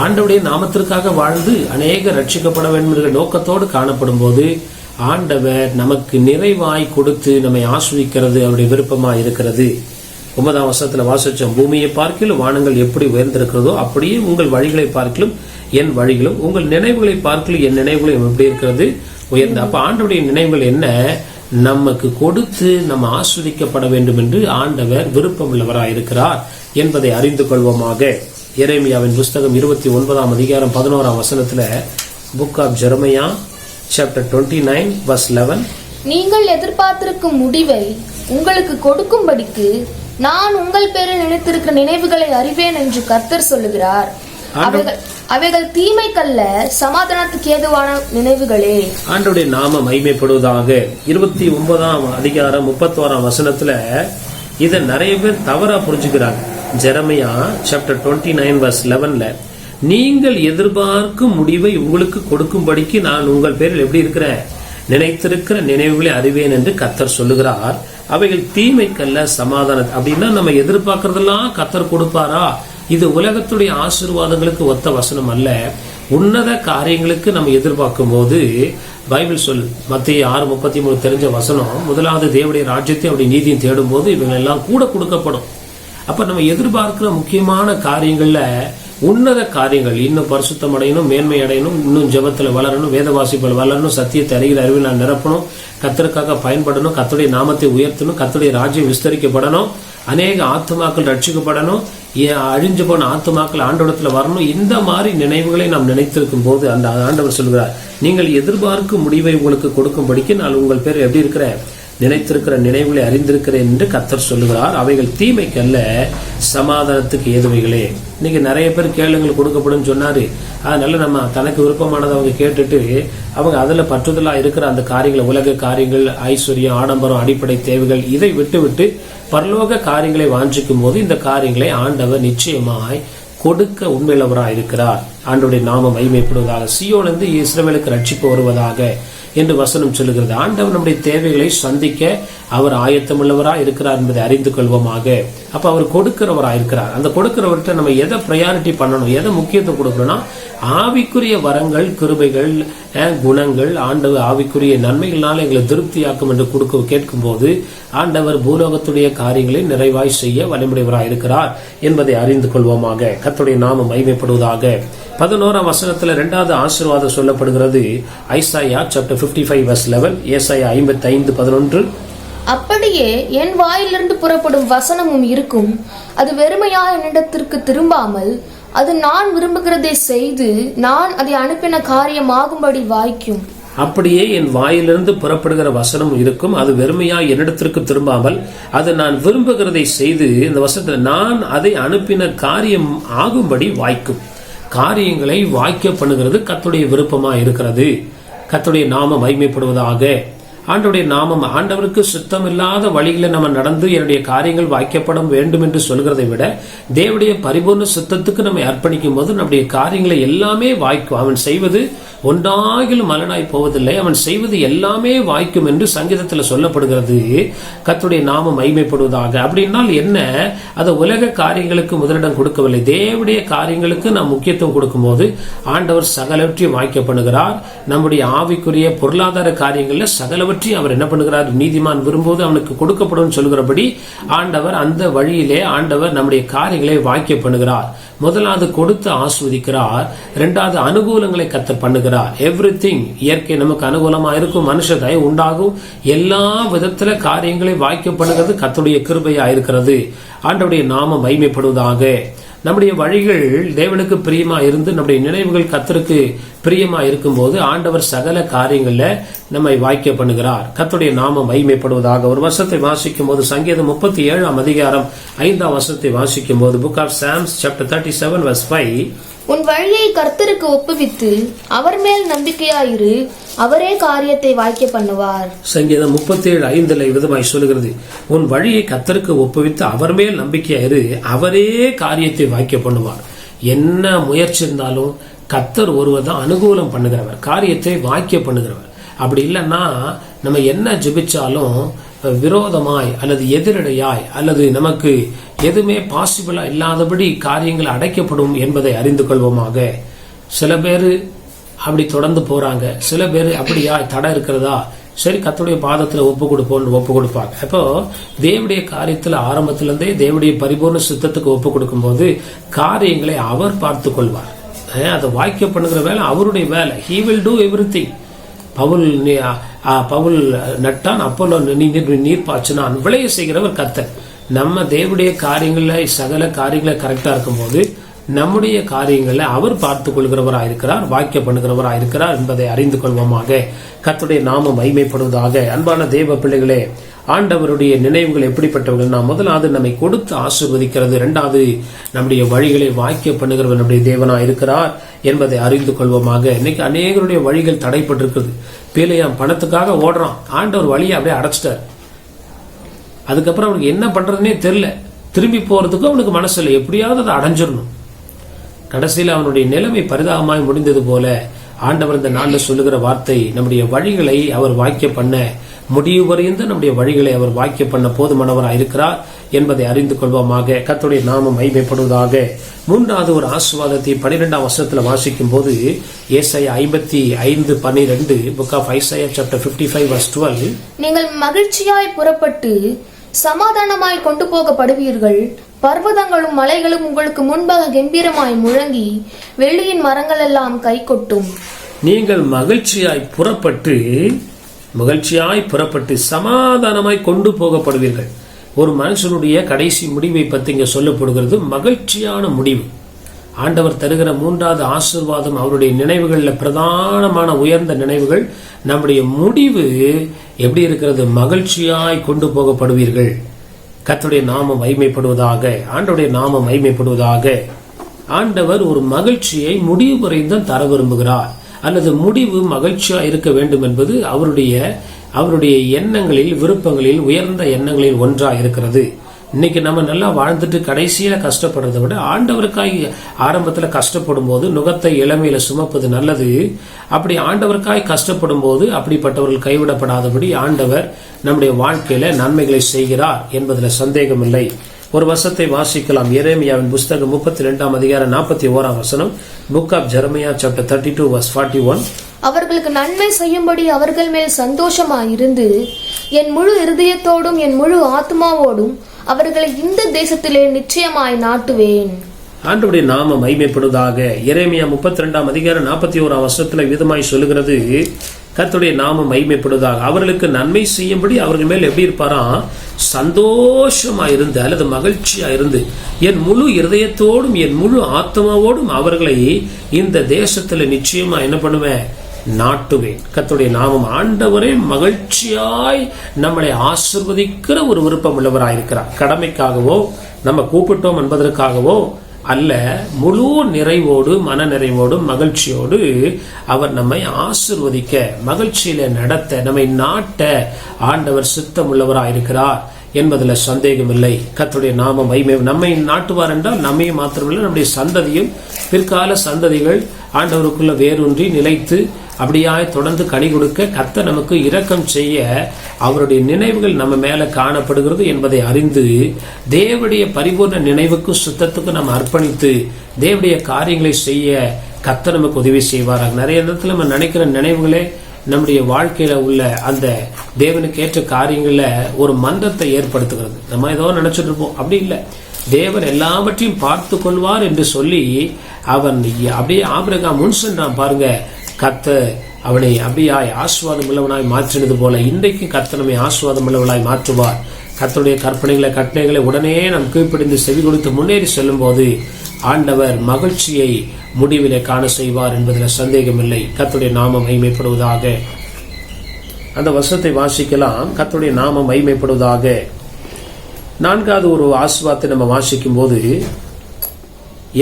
ஆண்டவருடைய நாமத்திற்காக வாழ்ந்து அநேக ரட்சிக்கப்பட வேண்டும் என்ற நோக்கத்தோடு காணப்படும் போது ஆண்டவர் நமக்கு நிறைவாய் கொடுத்து நம்மை ஆஸ்வதிக்கிறது அவருடைய விருப்பமா இருக்கிறது. 9ஆம் வசனத்துல வாசிச்சோம், பூமியை பார்க்கிலும் வானங்கள் எப்படி உயர்ந்திருக்கிறதோ அப்படியே உங்கள் வழிகளை பார்க்கிலும் என் வழிகளும், உங்கள் நினைவுகளை பார்க்கிலும் என் நினைவுகளும் எப்படி இருக்கிறது? உயர்ந்த. அப்ப ஆண்டவருடைய நினைவுகள் என்ன? நமக்கு கொடுத்து நம்ம ஆஸ்வதிக்கப்பட வேண்டும் என்று ஆண்டவர் விருப்பமுள்ளவராய் இருக்கிறார் என்பதை அறிந்து கொள்வோமாக. எரேமியாவின் புஸ்தகம் 29ஆம் அதிகாரம் 11ஆம் வசனத்துல book of Jeremiah chapter 29 verse 11, நீங்கள் எதிர்பார்த்திருக்கும் முடிவை உங்களுக்கு கொடுக்கும்படிக்கு நான் உங்கள் பேரில் நினைத்திருக்கிற நினைவுகளை அறிவேன் என்று கர்த்தர் சொல்லுகிறார். அவைகள் தீமைக்கல்ல, சமாதானத்துக்கு ஏதுவான நினைவுகளே. ஆண்டவருடைய நாம மகிமைப்படுவதாக. 29ஆம் அதிகாரம் 31ஆம் வசனத்துல இதை நிறைய பேர் தவறா புரிஞ்சுக்கிறாங்க. ஜெரமையா சாப்டர் 29 verse 11ல நீங்கள் எதிர்பார்க்கும் முடிவை உங்களுக்கு கொடுக்கும்படிக்கு நான் உங்கள் பேரில் எப்படி இருக்கிறேன்? நினைத்திருக்கிற நினைவுகளை அறிவேன் என்று கர்த்தர் சொல்லுகிறார். அவைகள் தீமைக்கல்ல, சமாதானம். அப்படின்னா நம்ம எதிர்பார்க்கறதெல்லாம் கர்த்தர் கொடுப்பாரா? இது உலகத்துடைய ஆசீர்வாதங்களுக்கு ஒத்த வசனம் அல்ல. உன்னத காரியங்களுக்கு நம்ம எதிர்பார்க்கும் போது பைபிள் சொல் மத்திய 6:33 தெரிஞ்ச வசனம், முதலாவது தேவனுடைய ராஜ்யத்தை அவருடைய நீதியும் தேடும் போது இவங்க எல்லாம் கூட கொடுக்கப்படும். அப்ப நம்ம எதிர்பார்க்கிற முக்கியமான காரியங்கள்ல உன்னத காரியங்கள், இன்னும் பரிசுத்தம் அடையணும், மேன்மை அடையணும், இன்னும் ஜெபத்துல வளரணும், வேத வாசிப்பில் வளரணும், சத்தியத்தை அறிகிற அறிவில் நான் நிரப்பணும், கர்த்தருக்காக பயன்படணும், கர்த்தருடைய நாமத்தை உயர்த்தணும், கர்த்தருடைய ராஜ்யம் விஸ்தரிக்கப்படணும், அநேக ஆத்துமாக்கள் ரட்சிக்கப்படணும், அழிஞ்சு போன ஆத்துமாக்கள் ஆண்டவரத்துல வரணும். இந்த மாதிரி நினைவுகளை நாம் நினைத்திருக்கும் போது அந்த ஆண்டவர் சொல்கிறார், நீங்கள் எதிர்பார்க்கும் முடிவை உங்களுக்கு கொடுக்கும்படிக்கு நான் உங்கள் பேர் எப்படி இருக்கிறேன்? நினைத்திருக்கிற நினைவுகளை அறிந்திருக்கிறேன் என்று கர்த்தர் சொல்லுகிறார். அவைகள் தீமைக்கல்ல, சமாதானத்துக்கு ஏதுவைகளே. இன்னைக்கு நிறைய பேர் கேளுங்கள் கொடுக்கப்படும் சொன்னாரு. அதனால நம்ம தனக்கு விருப்பமானதை அவங்க கேட்டுட்டு அவங்க அதுல பற்றுதலா இருக்கிற அந்த காரியங்களை, உலக காரியங்கள், ஐஸ்வர்யம், ஆடம்பரம், அடிப்படை தேவைகள், இதை விட்டு பரலோக காரியங்களை வாஞ்சிக்கும் போது இந்த காரியங்களை ஆண்டவர் நிச்சயமாய் கொடுக்க உண்மையுள்ளவராக இருக்கிறார். ஆண்டவருடைய நாமம் மகிமைப்படுவதாக. சீயோனிலிருந்து இஸ்ரவேலுக்கு ரட்சிப்பு வருவதாக என்று வசனம் சொல்லுகிறது. ஆண்டவர் நம்முடைய தேவைகளை சந்திக்க அவர் ஆயத்தமுள்ளவராக இருக்கிறார் என்பதை அறிந்து கொள்வோமாக. அப்ப அவர் கொடுக்கிறவராக இருக்கிறார். அந்த கொடுக்கிறவர்கிட்ட நம்ம எதை ப்ரையாரிட்டி பண்ணணும், எதை முக்கியத்துவம் கொடுக்கணும்னா ஆவிக்குரிய வரங்கள், கிருபைகள், குணங்கள், ஆண்டவர் ஆவிக்குரிய நன்மைகளால் எங்களை திருப்தியாக்கும் என்று கேட்கும் போது ஆண்டவர் பூலோகத்துடைய காரியங்களை நிறைவாய் செய்ய வலிமுடையவராக இருக்கிறார் என்பதை அறிந்து கொள்வோமாக. கர்த்தருடைய நாமம் மகிமைப்படுவதாக. 11ஆம் வசனத்துல 2வது ஆசீர்வாதம் சொல்லப்படுகிறது. ஐசாயா சாப்டர் 55:11, ஏசாயா 55:11. அப்படியே என் வாயிலிருந்து புறப்படும் வசனமும் இருக்கும், அது வெறுமையா என்னிடத்திற்கு திரும்பாமல் அது நான் விரும்புகிறதை செய்து நான் அதை அனுப்பின காரியமாகும்படி வாய்க்கும். அப்படியே என் வாயிலிருந்து புறப்படுகிற வசனம் இருக்கும், அது வெறுமையா என்னிடத்திற்கு திரும்பாமல் அது நான் விரும்புகிறதை செய்து, இந்த வசனத்துல நான் அதை அனுப்பின காரியம் ஆகும்படி வாய்க்கும். காரியங்களை வாய்க்க பண்ணுகிறது கர்த்தருடைய விருப்பமா இருக்கிறது. கர்த்தருடைய நாமம் மகிமைப்படுவதாக. ஆண்டவருடைய நாமம், ஆண்டவருக்கு சுத்தம் இல்லாத வழிகளை நம்ம நடந்து என்னுடைய காரியங்கள் வாய்க்கப்பட வேண்டும் என்று சொல்கிறதை விட தேவனுடைய பரிபூர்ண சுத்தத்துக்கு நம்ம அர்ப்பணிக்கும் போது நம்முடைய காரியங்களை எல்லாமே வாய்க்கும். அவன் செய்வது ஒன்றாகிலும் மலனாய் போவதில்லை, அவன் செய்வது எல்லாமே வாய்க்கும் என்று சங்கீதத்தில் சொல்லப்படுகிறது. கர்த்தருடைய நாமம் மகிமைப்படுவதாக. அப்படின்னால் என்ன? அது உலக காரியங்களுக்கு முதலிடம் கொடுக்கவில்லை, தேவனுடைய காரியங்களுக்கு நாம் முக்கியத்துவம் கொடுக்கும் போது ஆண்டவர் சகலவற்றையும் வாய்க்க பண்ணுகிறார். நம்முடைய ஆவிக்குரிய பொருளாதார காரியங்கள்ல சகலவற்றையும் அவர் என்ன பண்ணுகிறார்? நீதிமான் விரும்புவது அவனுக்கு கொடுக்கப்படும் சொல்கிறபடி ஆண்டவர் அந்த வழியிலே ஆண்டவர் நம்முடைய காரியங்களை வாய்க்க பண்ணுகிறார். முதலாவது கொடுத்து ஆஸ்வதிக்கிறார், 2வது அனுகூலங்களை கர்த்தர் பண்ணுகிறார். எவ்ரிதிங், இயற்கை நமக்கு அனுகூலமா இருக்கும், மனுஷ தயவு உண்டாகும், எல்லா விதத்துல காரியங்களை வாய்க்க பண்ணுகிறது கர்த்தருடைய கிருபையா இருக்கிறது. ஆண்டவருடைய நாமம் மகிமைப்படுவதாக. நம்முடைய வழிகள் தேவனுக்கு பிரியமா இருந்து நம்முடைய நினைவுகள் கர்த்தருக்கு பிரியமா இருக்கும் போது ஆண்டவர் சகல காரியங்கள்ல நம்மை வாய்க்க பண்ணுகிறார். கர்த்தருடைய நாமம் மகிமைப்படுவதாக. ஒரு வசனத்தை வாசிக்கும் போது சங்கீதம் 37ஆம் அதிகாரம் 5ஆம் வசனத்தை வாசிக்கும் போது புக் ஆஃப் சாம்ஸ் சாப்டர் 37:5, உன் வழியை கர்த்தருக்கு ஒப்புவித்து அவர் மேல் நம்பிக்கையாயிரு, அவரே காரியத்தை வாய்க்க பண்ணுவார். சங்கீதம் 37:5 விதமாய் சொல்லுகிறது, உன் வழியை கர்த்தருக்கு ஒப்புவித்து அவர் மேல் நம்பிக்கையாயிரு, அவரே காரியத்தை வாய்க்க பண்ணுவார். என்ன முயற்சி இருந்தாலும் கர்த்தர் ஒருவர் தான் அனுகூலம் பண்ணுகிறவர், காரியத்தை வாய்க்க பண்ணுகிறவர். அப்படி இல்லைன்னா நம்ம என்ன ஜெபிச்சாலும் விரோதமாய் அல்லது எதிரடையாய் அல்லது நமக்கு எதுவுமே பாசிபிளா இல்லாதபடி காரியங்கள் அடைக்கப்படும் என்பதை அறிந்து கொள்வோமாக. சில பேர் அப்படி தொடர்ந்து போறாங்க, சில பேர் அப்படியா தடை இருக்கிறதா, சரி கர்த்தருடைய பாதத்துல ஒப்பு கொடுப்பாங்க. அப்போ தேவனுடைய காரியத்துல ஆரம்பத்திலிருந்தே தேவனுடைய பரிபூர்ண சித்தத்துக்கு ஒப்பு கொடுக்கும் போது காரியங்களை அவர் பார்த்து கொள்வார். அதை வாய்க்க பண்ணுகிற வேலை அவருடைய வேலை. He will do everything. Paul நட்டான், அப்போலோ நீர் பாய்ச்சினான், விளைய செய்கிறவர் கர்த்தர். நம்ம தேவனுடைய காரியங்கள்ல சகல காரியங்களை கரெக்டா இருக்கும் போது நம்முடைய காரியங்களை அவர் பார்த்து கொள்கிறவராக இருக்கிறார், வாய்க்க பண்ணுகிறவராக இருக்கிறார் என்பதை அறிந்து கொள்வோமாக. கர்த்தருடைய நாமம் மகிமைப்படுவதாக. அன்பான தேவ பிள்ளைகளே, ஆண்டவருடைய நினைவுகள் எப்படிப்பட்டவர்கள்? நாம் முதலாவது நம்மை கொடுத்து ஆசீர்வதிக்கிறது, 2வது நம்முடைய வழிகளை வாய்க்க பண்ணுகிறவர் நம்முடைய தேவனா இருக்கிறார் என்பதை அறிந்து கொள்வோமாக. இன்னைக்கு அநேகருடைய வழிகள் தடைப்பட்டிருக்கிறது. பிள்ளையாம் பணத்துக்காக ஓடுறான், ஆண்டவர் வழியை அப்படியே அடைச்சிட்டார். அதுக்கப்புறம் அவனுக்கு என்ன பண்றதுன்னே தெரியல, திரும்பி போறதுக்கும் அவனுக்கு மனசு இல்லை, எப்படியாவது அதை அடைஞ்சிடணும். கடைசியில் அவனுடைய நிலைமை பரிதாபமாய் முடிந்தது போல ஆண்டவர் இந்த நாளில் சொல்லுகிற வார்த்தை, நம்முடைய வழிகளை அவர் வாய்க்க பண்ண முடிவு வரைந்து நம்முடைய வழிகளை அவர் வாய்க்க பண்ண போதுமானவராக இருக்கிறார் என்பதை அறிந்து கொள்வோமாக. கர்த்தருடைய நாமம் மகிமைப்படுவதாக. 3வது ஒரு ஆசீர்வாதத்தை 12ஆம் வசனத்தில் வாசிக்கும் போது ஏசாயா 55:12, புக் ஆஃப் ஐசாயா சாப்டர் 55:12, நீங்கள் மகிழ்ச்சியாய் புறப்பட்டு சமாதானமாய் கொண்டு போகப்படுவீர்கள், பர்வதங்களும் மலைகளும் உங்களுக்கு முன்பாக கம்பீரமாய் முழங்கி வெள்ளியின் மரங்கள் எல்லாம் கை கொட்டும். நீங்கள் மகிழ்ச்சியாய் புறப்பட்டு சமாதானமாய் கொண்டு போகப்படுவீர்கள். ஒரு மனுஷனுடைய கடைசி முடிவை பற்றி இங்க சொல்லப்படுகிறது, மகிழ்ச்சியான முடிவு. ஆண்டவர் தருகிற மூன்றாவது ஆசீர்வாதம் அவருடைய நினைவுகளில் பிரதானமான உயர்ந்த நினைவுகள், நம்முடைய முடிவு எப்படி இருக்கிறது? மகிழ்ச்சியாய் கொண்டு போகப்படுவீர்கள். கர்த்தருடைய நாமம் மகிமைப்படுவதாக. ஆண்டவருடைய நாமம் மகிமைப்படுவதாக. ஆண்டவர் ஒரு மகிழ்ச்சியை முடிவு வரையும் தர விரும்புகிறார், அல்லது முடிவு மகிழ்ச்சியா இருக்க வேண்டும் என்பது அவருடைய எண்ணங்களில், விருப்பங்களில், உயர்ந்த எண்ணங்களில் ஒன்றா இருக்கிறது. இன்னைக்கு நம்ம நல்லா வாழ்ந்துட்டு கடைசியில கஷ்டப்படுறதை விட ஆண்டவருக்காய் ஆரம்பத்துல கஷ்டப்படும் போது நுகத்தை இளமையில சுமப்பது நல்லது. அப்படி ஆண்டவருக்காய் கஷ்டப்படும் போது அப்படிப்பட்டவர்கள் கைவிடப்படாதபடி ஆண்டவர் நம்முடைய வாழ்க்கையில நன்மைகளை செய்கிறார் என்பதில் சந்தேகம் இல்லை. ஒரு வசனத்தை வாசிக்கலாம். எரேமியாவின் புஸ்தகம் 32 அதிகாரம் 41 வசனம். Book of Jeremiah chapter 32 verse 41. அவர்களுக்கு நன்மை செய்யும்படி அவர்கள் மேல் சந்தோஷமாயிருந்து என் முழு இருதயத்தோடும் என் முழு ஆத்மாவோடும் அவர்களை இந்த தேசத்திலே நிச்சயமாய் நாட்டுவேன். ஆண்டவருடைய நாமம் மகிமைப்படுவதாக. எரேமியா 32 அதிகாரம் 41 வசனத்துல விதமாய் சொல்லுகிறது, கர்த்தருடைய நாமம் மகிமைப்படுவதாக. அவர்களுக்கு நன்மை செய்யும்படி அவர்கள் மேல் எப்படி இருப்பாராம்? சந்தோஷமா இருந்து, அல்லது மகிழ்ச்சியா இருந்து, என் முழு இருதயத்தோடும் என் முழு ஆத்மாவோடும் அவர்களை இந்த தேசத்துல நிச்சயமா என்ன பண்ணுவேன்? நாட்டுவேன். கர்த்தருடைய நாமம். ஆண்டவரே மகிழ்ச்சியாய் நம்மளை ஆசீர்வதிக்கிற ஒரு விருப்பம் உள்ளவராயிருக்கிறார். கடமைக்காகவோ நம்ம கூப்பிட்டோம் என்பதற்காகவோ அல்ல, முழு நிறைவோடு, மன நிறைவோடு, மகிழ்ச்சியோடு அவர் நம்மை ஆசீர்வதிக்க, மகிழ்ச்சியில நடத்த, நம்மை நாட்ட ஆண்டவர் சித்தம் உள்ளவராயிருக்கிறார் என்பதில் சந்தேகம் இல்லை. கர்த்தருடைய நாமம் மகிமை. நம்மை நாட்டுவார் என்றால் நம்மையும் மாத்திரமில்லை, நம்முடைய சந்ததியும், பிற்கால சந்ததிகள் ஆண்டவருக்குள்ள வேரூன்றி நிலைத்து அப்படியாய் தொடர்ந்து கனி கொடுக்க கர்த்தர் நமக்கு இரக்கம் செய்ய அவருடைய நினைவுகள் நம்ம மேல காணப்படுகிறது என்பதை அறிந்து தேவனுடைய பரிபூர்ண நினைவுக்கு சுத்தத்துக்கு நம்ம அர்ப்பணித்து தேவனுடைய காரியங்களை செய்ய கர்த்தர் நமக்கு உதவி செய்வாராக. நிறைய இடத்துல நம்ம நினைக்கிற நினைவுகளே நம்முடைய வாழ்க்கையில உள்ள அந்த தேவனுக்கு ஏற்ற காரியங்கள்ல ஒரு மந்தத்தை ஏற்படுத்துகிறது. நம்ம ஏதோ நினைச்சிட்டு இருப்போம், அப்படி இல்லை. தேவன் எல்லாவற்றையும் பார்த்து கொள்வார் என்று சொல்லி அவன் அப்படியே ஆபிரகாம் முன் சென்றான் பாருங்க. கர்த்தர் அவனை அப்படியாய் ஆசீர்வாதம் உள்ளவனாய் மாற்றினது போல இன்றைக்கு கர்த்தர் நம்மை ஆசீர்வாதம் உள்ளவனாய் மாற்றுவார். கர்த்தருடைய கற்பனைகளை, கட்டளைகளை உடனே நாம் கீழ்ப்படிந்து செவி கொடுத்து முன்னேறி செல்லும் போது ஆண்டவர் மகிழ்ச்சியை முடிவிலே காண செய்வார் என்பதில் சந்தேகமில்லை. கர்த்தருடைய நாமம் மகிமைப்படுவதாக. அந்த வசனத்தை வாசிக்கலாம். கர்த்தருடைய நாமம் மகிமைப்படுவதாக. நான்காவது ஒரு ஆசீர்வாதத்தை நம்ம வாசிக்கும் போது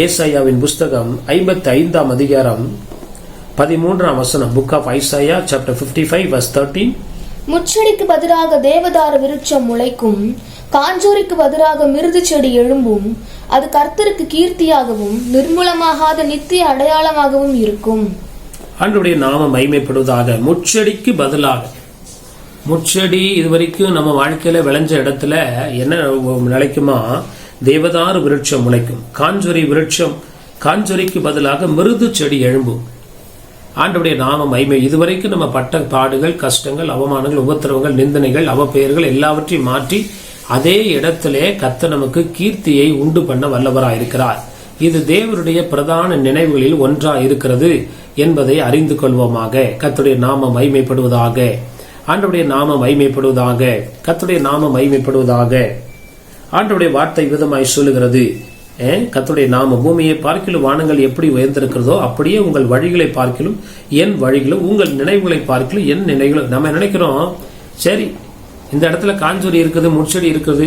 ஏசாயாவின் புஸ்தகம் 55 அதிகாரம் 13 வசனம். Book of Isaiah chapter 55 verse 13. முச்செடிக்கு பதிலாக தேவதார விருட்சம் முளைக்கும், காஞ்சோரிக்கு பதிலாக மிருது செடி எழும்பும். அது கர்த்தருக்கு கீர்த்தியாகவும் நிர்மூலமாகாத நித்திய அடையாளமாகவும் இருக்கும். ஆண்டவருடைய நாமம் மகிமைப்படுவதாக. முச்செடிக்கு பதிலாக, முச்செடி இதுவரைக்கும் நம்ம வாழ்க்கையில விளைஞ்ச இடத்துல என்ன நிலைக்குமா? தேவதாரு விருட்சம் முளைக்கும், காஞ்சொரி விருட்சம், காஞ்சொரிக்கு பதிலாக மிருது செடி எழும்பும். ஆண்டவருடைய நாமம் மகிமை. இதுவரைக்கும் நம்ம பட்ட பாடுகள், கஷ்டங்கள், அவமானங்கள், உபத்திரவங்கள், நிந்தனைகள், அவப்பெயர்கள் எல்லாவற்றையும் மாற்றி அதே இடத்திலே கர்த்தர் நமக்கு கீர்த்தியை உண்டு பண்ண வல்லவராயிருக்கிறார். இது தேவனுடைய பிரதான நினைவுகளில் ஒன்றா இருக்கிறது என்பதை அறிந்து கொள்வோமாக. கர்த்தருடைய நாமம் மகிமைப்படுவதாக. ஆண்டவருடைய நாமம் மகிமைப்படுவதாக. கர்த்தருடைய நாமம் மகிமைப்படுவதாக. ஆண்டவருடைய வார்த்தை விதமாய் சொல்லுகிறது, கர்த்தருடைய நாம பூமியை பார்க்கிலும் வானங்கள் எப்படி உயர்ந்திருக்கிறதோ அப்படியே உங்கள் வழிகளை பார்க்கிலும் என் வழிகளும், உங்கள் நினைவுகளை பார்க்கிலும் என் நினைவுகளும். நம்ம நினைக்கிறோம், சரி இந்த இடத்துல காஞ்சொரி இருக்குது, முச்செடி இருக்குது,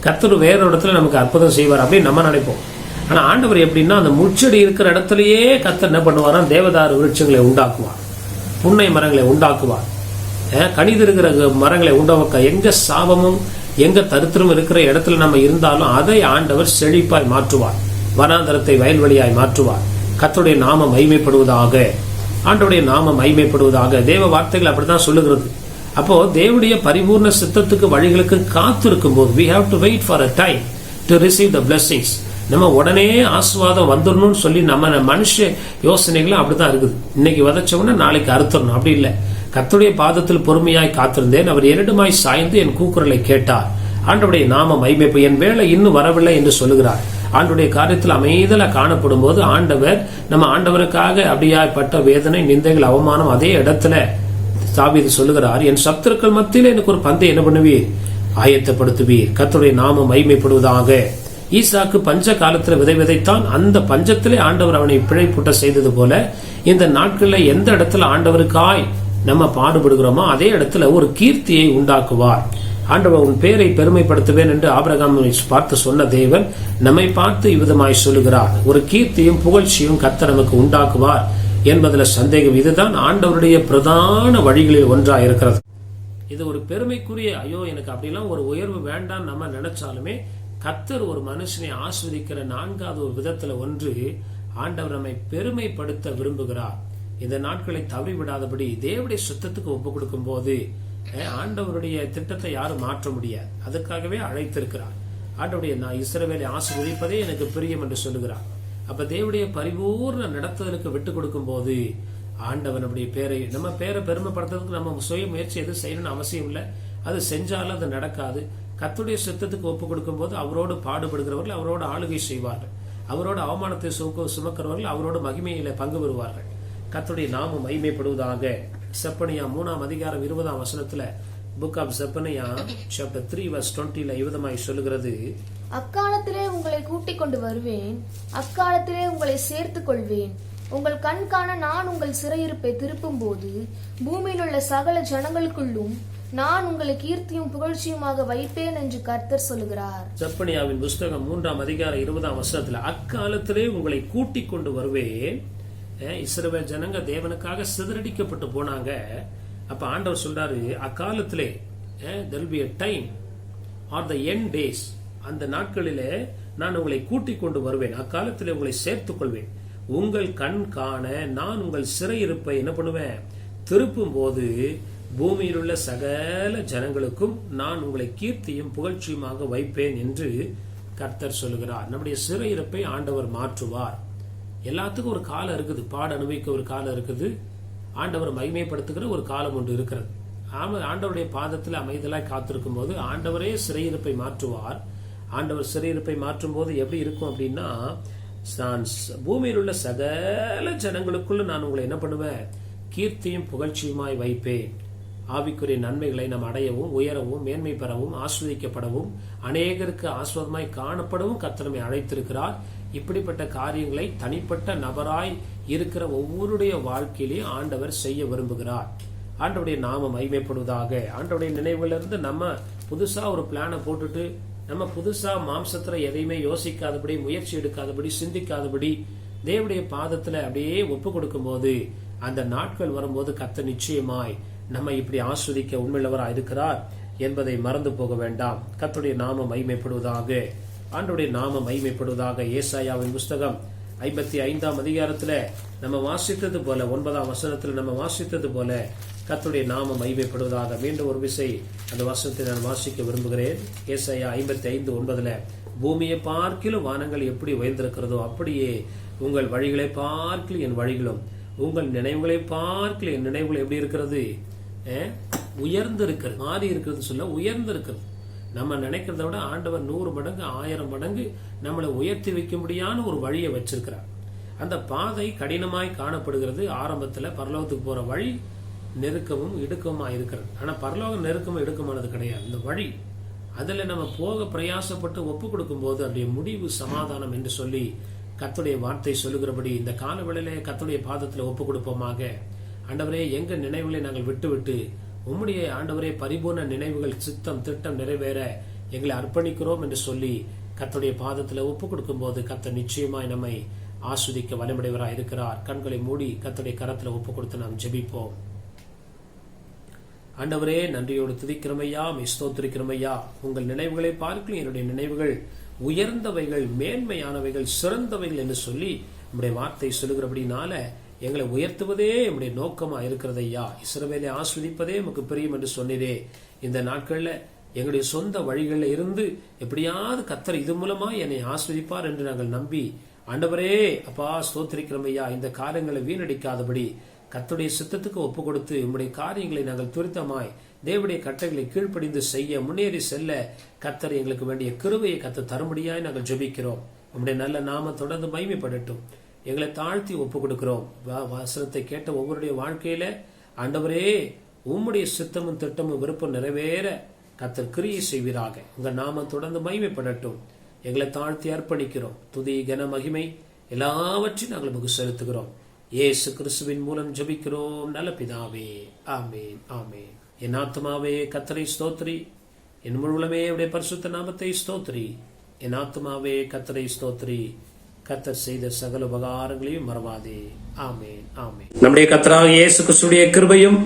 கர்த்தர் வேற இடத்துல நமக்கு அற்புதம் செய்வார் அப்படின்னு நம்ம நினைப்போம். ஆனா ஆண்டவர் எப்படின்னா, அந்த முச்செடி இருக்கிற இடத்துலயே கர்த்தர் என்ன பண்ணுவாராம்? தேவதாரு விருட்சங்களை உண்டாக்குவார், புன்னை மரங்களை உண்டாக்குவார், கனிதிருக்கிற மரங்களை உண்டாக்க. எங்க சாபமும் எங்க தரித்திரம் இருக்கிற இடத்துல நம்ம இருந்தாலும் அதை ஆண்டவர் செழிப்பாய் மாற்றுவார், வனாந்தரத்தை வயல்வெளியாய் மாற்றுவார். கர்த்தருடைய நாமம் மகிமைப்படுவதாக. ஆண்டவருடைய நாமம் மகிமைப்படுவதாக. தேவ வார்த்தைகள் அப்படித்தான் சொல்லுகிறது. அப்போ தேவனுடைய பரிபூர்ண சித்தத்துக்கு வழிகளுக்கு காத்திருக்கும் போது we have to wait for a time to receive the blessings. நம்ம உடனே ஆசீர்வாதம் வந்துடணும்னு சொல்லி நம்ம மனுஷ யோசனைகளும் அப்படித்தான் இருக்குது. இன்னைக்கு விதைச்சவன நாளைக்கு அறுத்தரணும், அப்படி இல்லை. கர்த்தருடைய பாதத்தில் பொறுமையாய் காத்திருந்தேன், அவர் என்னிடமாய் சாய்ந்து என் கூக்குரலை கேட்டார். ஆண்டவருடைய நாமம் மகிமைப்பு. என் வேலை இன்னும் வரவில்லை என்று சொல்லுகிறார். ஆண்டவருடைய காரியத்தில் அமைதல காணப்படும் போது ஆண்டவர் நம்ம ஆண்டவருக்காக அப்படியாய்ப்பட்ட வேதனை, நிந்தைகள், அவமானம் அதே இடத்துல தாவீது சொல்லுகிறார், என் சத்துருக்கள் மத்தியில் எனக்கு ஒரு பந்தை என்ன பண்ணுவீர்? ஆயத்தப்படுத்துவீர். கர்த்தருடைய நாமம் மகிமைப்படுவதாக. ஈசாக்கு பஞ்ச காலத்துல விதை விதைத்தான். அந்த பஞ்சத்திலே ஆண்டவர் அவனை பிழைப்புட்ட செய்தது போல இந்த நாட்களில் எந்த இடத்துல ஆண்டவருக்காய் நம்ம பாடுபடுகிறோமோ அதே இடத்துல ஒரு கீர்த்தியை உண்டாக்குவார். ஆண்டவர் உன் பேரை பெருமைப்படுத்துவேன் என்று ஆபிரகாம் பார்த்து சொன்ன தேவன் நம்மை பார்த்து இவ்விதமாய் சொல்லுகிறார். ஒரு கீர்த்தியும் புகழ்ச்சியும் கர்த்தர் நமக்கு உண்டாக்குவார் என்பதுல சந்தேகம். இதுதான் ஆண்டவருடைய பிரதான வழிகளில் ஒன்றா இருக்கிறது. இது ஒரு பெருமைக்குரிய, ஐயோ எனக்கு அப்படிலாம் ஒரு உயர்வு வேண்டாம் நம்ம நினைச்சாலுமே கர்த்தர் ஒரு மனுஷனை ஆஸ்வதிக்கிற நான்காவது ஒரு விதத்துல ஒன்று, ஆண்டவர் நம்மை பெருமைப்படுத்த விரும்புகிறார். இந்த நாட்களை தவறிவிடாதபடி தேவனுடைய சுத்தத்துக்கு ஒப்பு கொடுக்கும் போது ஆண்டவருடைய திட்டத்தை யாரும் மாற்ற முடியாது. அதுக்காகவே அழைத்திருக்கிறார். ஆண்டவருடைய நான் இஸ்ரவேலை ஆசீர்வதிப்பதே எனக்கு பிரியம் என்று சொல்லுகிறார். அப்ப தேவனுடைய பரிபூர்ண நடத்துதலுக்கு விட்டு கொடுக்கும் போது ஆண்டவன் நம்முடைய பேரை, நம்ம பேரை பெருமைப்படுத்துறதுக்கு நம்ம சுய முயற்சி எதுவும் செய்யணும்னு அவசியம் இல்லை. அது செஞ்சாலும் அது நடக்காது. கர்த்தருடைய சித்தத்துக்கு ஒப்பு கொடுக்கும் போது அவரோடு பாடுபடுகிறவர்கள் அவரோடு ஆளுகை செய்வார்கள். அவரோட அவமானத்தை சுமக்கிறவர்கள் அவரோட மகிமையில பங்கு பெறுவார்கள். கர்த்தருடைய நாமம் மகிமைப்படுவதாக. செப்பனியா 3ஆம் அதிகாரம் 20ஆம் வசனத்துல book of Zephaniah chapter 3 verse 20 இவ்விதமாய் சொல்லுகிறது, அக்காலத்திலே உங்களை கூட்டிக் கொண்டு வருவேன், அக்காலத்திலே உங்களை சேர்த்துக் கொள்வேன். உங்கள் கண் காண நான் உங்கள் சிறையிருப்பை திருப்பும் போது பூமியில் உள்ள சகல ஜனங்களுக்குள்ளும் நான் உங்களை கீர்த்தியும் புகழ்ச்சியுமாக வைப்பேன் என்று கர்த்தர் சொல்லுகிறார். செப்பனியாவின் புஸ்தகம் 3ஆம் அதிகாரம் 20ஆம் வசனத்துல அக்காலத்திலே உங்களை கூட்டிக் கொண்டு வருவேன். இஸ்ரவேல் ஜனங்க தேவனுக்காக சிதறடிக்கப்பட்டு போனாங்க. அப்ப ஆண்டவர் சொல்றாரு, அக்காலத்திலே there will be a time or the end days, அந்த நாட்களிலே நான் உங்களை கூட்டிக் கொண்டு வருவேன், அக்காலத்திலே உங்களை சேர்த்துக் கொள்வேன். உங்கள் கண் காண நான் உங்கள் சிறையிருப்பை என்ன பண்ணுவேன், திருப்பும் போது பூமியில் உள்ள சகல ஜனங்களுக்கும் நான் உங்களை கீர்த்தியும் புகழ்ச்சியுமாக வைப்பேன் என்று கர்த்தர் சொல்லுகிறார். நம்முடைய சிறையிருப்பை ஆண்டவர் மாற்றுவார். எல்லாத்துக்கும் ஒரு காலம் இருக்குது. பாட அனுபவிக்க ஒரு காலம் இருக்குது. ஆண்டவர் மகிமைப்படுத்துகிற ஒரு காலம் ஒன்று இருக்கிறது. ஆண்டவருடைய பாதத்தில் அமைதலாய் காத்திருக்கும் போது ஆண்டவரே சிறையிருப்பை மாற்றுவார். ஆண்டவர் சிறையிருப்பை மாற்றும் போது எப்படி இருக்கும் அப்படின்னா, நான் பூமியில் உள்ள சகல ஜனங்களுக்குள்ள நான் உங்களை என்ன பண்ணுவேன், கீர்த்தியும் புகழ்ச்சியுமாய் வைப்பேன். ஆவிக்குரிய நன்மைகளை நாம் அடையவும் உயரவும் மேன்மை பெறவும் ஆஸ்வதிக்கப்படவும் அநேகருக்கு ஆஸ்வாதமாய் காணப்படவும் கர்த்தர் நம்மை அழைத்திருக்கிறார். இப்படிப்பட்ட காரியங்களை தனிப்பட்ட நபராய் இருக்கிற ஒவ்வொருடைய வாழ்க்கையிலேயும் ஆண்டவர் செய்ய விரும்புகிறார். ஆண்டவருடைய நாமம் மகிமைப்படுவதாக. ஆண்டவருடைய நினைவுகளிலிருந்து நம்ம புதுசா ஒரு பிளானை போட்டுட்டு நம்ம புதுசா மாம்சத்துல எதையுமே யோசிக்காதபடி, முயற்சி எடுக்காதபடி, சிந்திக்காதபடி தேவனுடைய பாதத்துல அப்படியே ஒப்பு கொடுக்கும் போது அந்த நாட்கள் வரும்போது கர்த்தர் நிச்சயமாய் நம்ம இப்படி ஆஸ்வதிக்க உண்மையுள்ளவராக இருக்கிறார் என்பதை மறந்து போக வேண்டாம். கர்த்தருடைய நாமம் மகிமைப்படுவதாக. ஆண்டவருடைய நாமம் மகிமைப்படுவதாக. ஏசாயாவின் புஸ்தகம் 55ஆம் அதிகாரத்துல நம்ம வாசித்தது போல 9ஆம் வசனத்துல நம்ம வாசித்தது போல கர்த்தருடைய நாமம் மகிமைப்படுவதாக. மீண்டும் ஒரு விசை அந்த வசனத்தை நான் வாசிக்க விரும்புகிறேன். ஏசாயா 55:9 பூமியை பார்க்கிலும் வானங்கள் எப்படி உயர்ந்திருக்கிறதோ அப்படியே உங்கள் வழிகளை பார்க்கிலும் என் வழிகளும், உங்கள் நினைவுகளை பார்க்கிலும் என் நினைவுகள் எப்படி இருக்கிறது, உயர்ந்து இருக்கிறது. மாறி இருக்கிறது சொல்ல உயர்ந்து இருக்கிறது. நம்ம நினைக்கிறத விட ஆண்டவர் 100 மடங்கு 1000 மடங்கு நம்மளை உயர்த்தி வைக்க முடியாத ஒரு வழியை வச்சிருக்கிறார். அந்த பாதை கடினமாய் காணப்படுகிறது. ஆரம்பத்துல பரலோகத்துக்கு போற வழி நெருக்கமும் இடுக்கமா இருக்கிறது. ஆனா பரலோகம் நெருக்கமும் இடுக்கமானது கிடையாது. இந்த வழி அதுல நம்ம போக பிரயாசப்பட்டு ஒப்பு கொடுக்கும் போது அப்படியே முடிவு சமாதானம் என்று சொல்லி கர்த்தருடைய வார்த்தை சொல்லுகிறபடி இந்த காலவேளையிலே கர்த்தருடைய பாதத்துல ஒப்பு கொடுப்போமாக. ஆண்டவரே, எங்க நினைவுகளை நாங்கள் விட்டு உம்முடைய ஆண்டவரே பரிபூர்ண நினைவுகள் சித்தம் திட்டம் நிறைவேற எங்களை அர்ப்பணிக்கிறோம் என்று சொல்லி கர்த்தருடைய பாதத்துல ஒப்பு கொடுக்கும் போது கர்த்தர் நிச்சயமாய் நம்மை ஆஸ்வதிக்க வலிமையுடையவராய் இருக்கிறார். கண்களை மூடி கர்த்தருடைய கரத்துல ஒப்பு கொடுத்து நாம் ஜெபிப்போம். ஆண்டவரே, நன்றியோடு துதிக்கிறமையா, ஸ்தோத்திரிக்கிறமையா. உங்கள் நினைவுகளை பார்க்கலும் என்னுடைய நினைவுகள் உயர்ந்தவைகள், மேன்மையானவைகள், சிறந்தவைகள் என்று சொல்லி நம்முடைய வார்த்தை சொல்லுகிறபடினால எங்களை உயர்த்துவதே நம்முடைய நோக்கமா இருக்கிறதையா. இஸ்ரவேலை ஆஸ்வதிப்பதே நமக்கு பிரியம் என்று சொன்னீரே. இந்த நாட்கள்ல எங்களுடைய சொந்த வழிகளில் இருந்து எப்படியாவது கர்த்தர் இது மூலமா என்னை ஆஸ்வதிப்பார் என்று நாங்கள் நம்பி, ஆண்டவரே அப்பா ஸ்தோத்திரிக்கிறமையா, இந்த காரியங்களை வீணடிக்காதபடி கர்த்தருடைய சித்தத்துக்கு ஒப்பு கொடுத்து உம்முடைய காரியங்களை நாங்கள் துரிதமாய் தேவனுடைய கட்டளைகளை கீழ்ப்படிந்து செய்ய முன்னேறி செல்ல கர்த்தர் எங்களுக்கு வேண்டிய கிருபையை கர்த்தர் தரும்படியாய் நாங்கள் ஜெபிக்கிறோம். உம்முடைய நல்ல நாம தொடர்ந்து மகிமைப்படட்டும். எங்களை தாழ்த்தி ஒப்பு கொடுக்கிறோம். வசனத்தை கேட்ட ஒவ்வொருடைய வாழ்க்கையில ஆண்டவரே உம்முடைய சித்தமும் திட்டமும் விருப்பம் நிறைவேற கர்த்தர் கிரியை செய்வீராக. உங்க நாம தொடர்ந்து மகிமைப்படட்டும். எங்களை தாழ்த்தி அர்ப்பணிக்கிறோம். துதி, கன, மகிமை எல்லாவற்றையும் நாங்கள் நமக்கு செலுத்துகிறோம். இயேசு கிறிஸ்துவின் மூலம் ஜெபிக்கிறோம் நல்ல பிதாவே, ஆமேன், ஆமேன். என் ஆத்துமாவே கர்த்தரை ஸ்தோத்திரி, என் முழுவதுமே அவருடைய பரிசுத்த நாமத்தை ஸ்தோத்திரி. என் ஆத்துமாவே கர்த்தரை ஸ்தோத்திரி, கர்த்தர் செய்த சகல உபகாரங்களையும் மறவாதே. ஆமேன், ஆமேன். நம்முடைய கர்த்தராகிய இயேசு கிறிஸ்துவின் கிருபையும்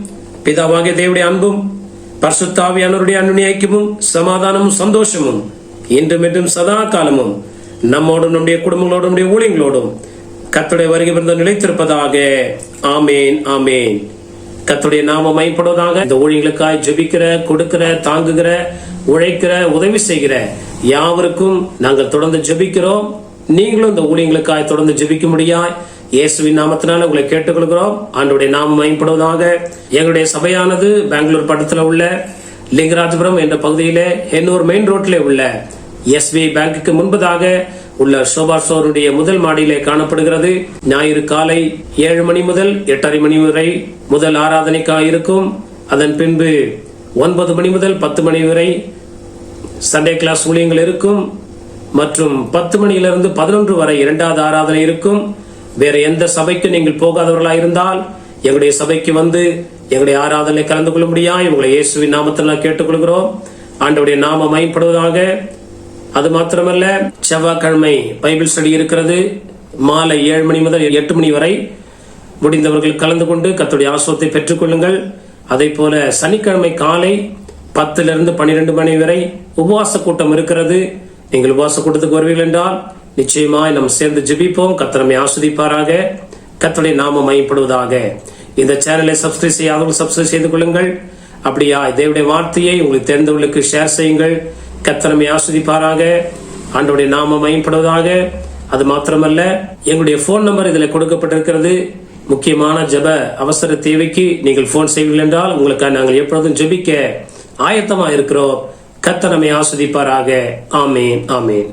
பிதாவாகிய தேவனுடைய அன்பும் பரிசுத்த ஆவியானவருடைய அன்பின் ஐக்கியமும் சமாதானமும் சந்தோஷமும் இன்றும் என்றும் சதா காலமும் நம்மோடும் நம்முடைய குடும்பங்களோடும் நம்முடைய ஊழியங்களோடும் கர்த்தருடைய வருகை பிறந்த நிலைத்திருப்பதாக. ஆமேன், ஆமேன். கர்த்தருடைய நாமம் மகிமைப்படுவதாக. இந்த ஊழியங்களுக்காய் ஜெபிக்கிற, கொடுக்கிற, தாங்குகிற, உழைக்கிற, உதவி செய்கிற யாவருக்கும் நாங்கள் தொடர்ந்து ஜெபிக்கிறோம். நீங்களும் இந்த ஊழியங்களுக்காய் தொடர்ந்து ஜெபிக்க முடியாய் இயேசுவின் நாமத்தினால உங்களை கேட்டுக்கொள்கிறோம். ஆண்டவருடைய நாமம் மகிமைப்படுவதாக. எங்களுடைய சபையானது பெங்களூர் பட்டத்தில் உள்ள லிங்கராஜபுரம் என்ற பகுதியிலே எண்ணூர் மெயின் ரோட்டிலே உள்ள SBI பேங்குக்கு முன்பதாக உள்ள சோபா ஸ்டோருடைய முதல் மாடியிலே காணப்படுகிறது. ஞாயிறு காலை 7 மணி முதல் 8:30 மணி வரை முதல் ஆராதனைக்காக இருக்கும். அதன் பின்பு 9 மணி முதல் 10 மணி வரை சண்டே கிளாஸ் ஊழியங்கள் இருக்கும். மற்றும் 10 மணியிலிருந்து 11 வரை இரண்டாவது ஆராதனை இருக்கும். வேற எந்த சபைக்கு நீங்கள் போகாதவர்களாக இருந்தால் எங்களுடைய சபைக்கு வந்து எங்களுடைய ஆராதனை கலந்து கொள்ள முடியாது. உங்களை இயேசுவின் நாமத்தில் கேட்டுக்கொள்கிறோம். ஆண்டவருடைய நாமம் மகிமைப்படுவதாக. அது மாத்திரமல்ல, செவ்வாய்க்கிழமை பைபிள் ஸ்டடி இருக்கிறது. மாலை 7 மணி முதல் 8 மணி வரை முடிந்தவர்கள் கலந்து கொண்டு கர்த்தருடைய ஆசீர்வாதத்தை பெற்றுக் கொள்ளுங்கள். அதே போல சனிக்கிழமை காலை 10 to 12 மணி வரை உபவாச கூட்டம் இருக்கிறது. நீங்கள் உபவாச கூட்டத்துக்கு வருவீர்கள் என்றால் நிச்சயமாய் நாம் சேர்ந்து ஜெபிப்போம். கர்த்தர் நம்மை ஆசீர்வதிப்பாராக. கர்த்தருடைய நாமம் மகிமைப்படுவதாக. இந்த சேனலை சப்ஸ்கிரைப் செய்யாதவர்கள் சப்ஸ்கிரைப் செய்து கொள்ளுங்கள். அப்படியா தேவனுடைய வார்த்தையை உங்களுக்கு தெரிந்தவர்களுக்கு ஷேர் செய்யுங்கள். கர்த்தர் நம்மை ஆசீர்வதிப்பாராக. ஆண்டவருடைய நாமம் மகிமைப்படுவதாக. அது மாத்திரமல்ல, எங்களுடைய போன் நம்பர் இதில் கொடுக்கப்பட்டிருக்கிறது. முக்கியமான ஜெப அவசர தேவைக்கு நீங்கள் போன் செய்வீர்கள் என்றால் உங்களுக்கு நாங்கள் எப்பொழுதும் ஜெபிக்க ஆயத்தமா இருக்கிறோம். கர்த்தர் நம்மை ஆசீர்வதிப்பாராக. ஆமேன், ஆமேன்.